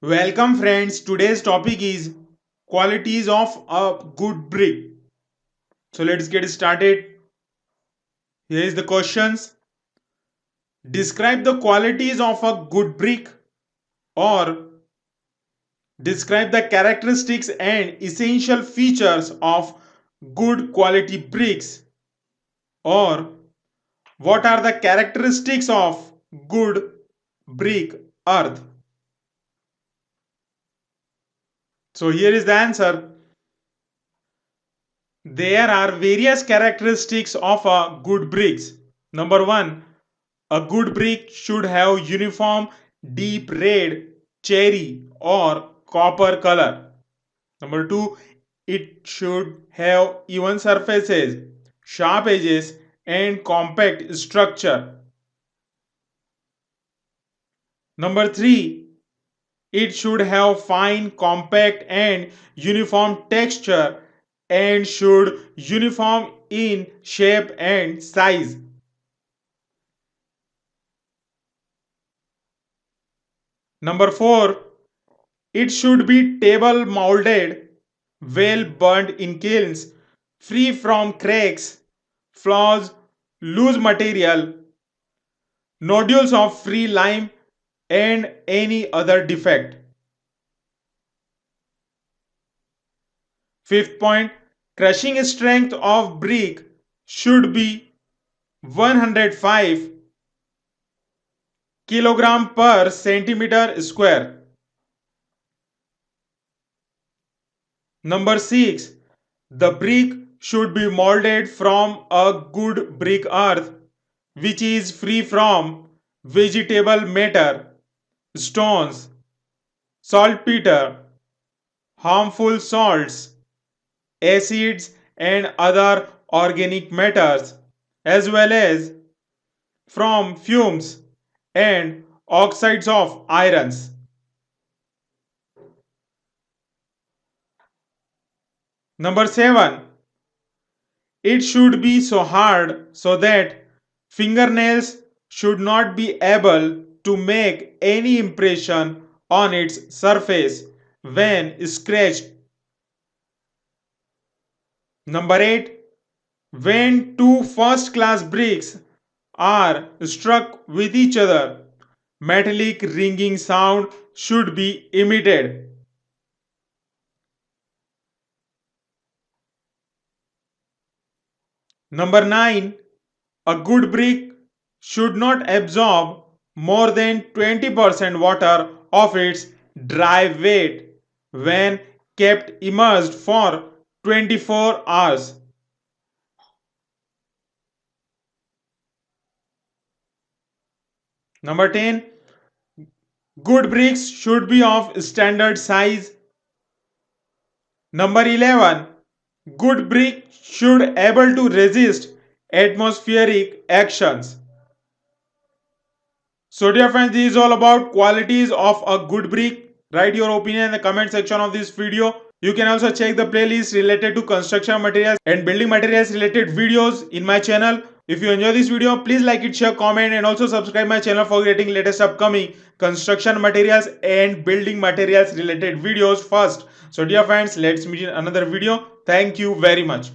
Welcome friends, today's topic is qualities of a good brick. So let's get started. Here is the questions. Describe the qualities of a good brick, or describe the characteristics and essential features of good quality bricks, or what are the characteristics of good brick earth. So here is the answer. There are various characteristics of a good bricks. Number 1, a good brick should have uniform deep red, cherry or copper color. Number 2, it should have even surfaces, sharp edges and compact structure. Number 3, it should have fine, compact and uniform texture and should uniform in shape and size. Number 4, it should be table molded, well burned in kilns, free from cracks, flaws, loose material, nodules of free lime, and any other defect. Fifth point, crushing strength of brick should be 105 kilogram per centimeter square. Number 6, the brick should be molded from a good brick earth which is free from vegetable matter, stones, saltpeter, harmful salts, acids, and other organic matters, as well as from fumes and oxides of irons. Number 7, it should be so hard so that fingernails should not be able to make any impression on its surface when scratched. Number 8, when two first class bricks are struck with each other, metallic ringing sound should be emitted. Number 9, a good brick should not absorb more than 20% water of its dry weight when kept immersed for 24 hours. Number 10, good bricks should be of standard size. Number 11, good brick should able to resist atmospheric actions. So dear friends, this is all about qualities of a good brick. Write your opinion in the comment section of this video. You can also check the playlist related to construction materials and building materials related videos in my channel. If you enjoy this video, please like it, share, comment and also subscribe my channel for getting latest upcoming construction materials and building materials related videos first. So dear friends, let's meet in another video. Thank you very much.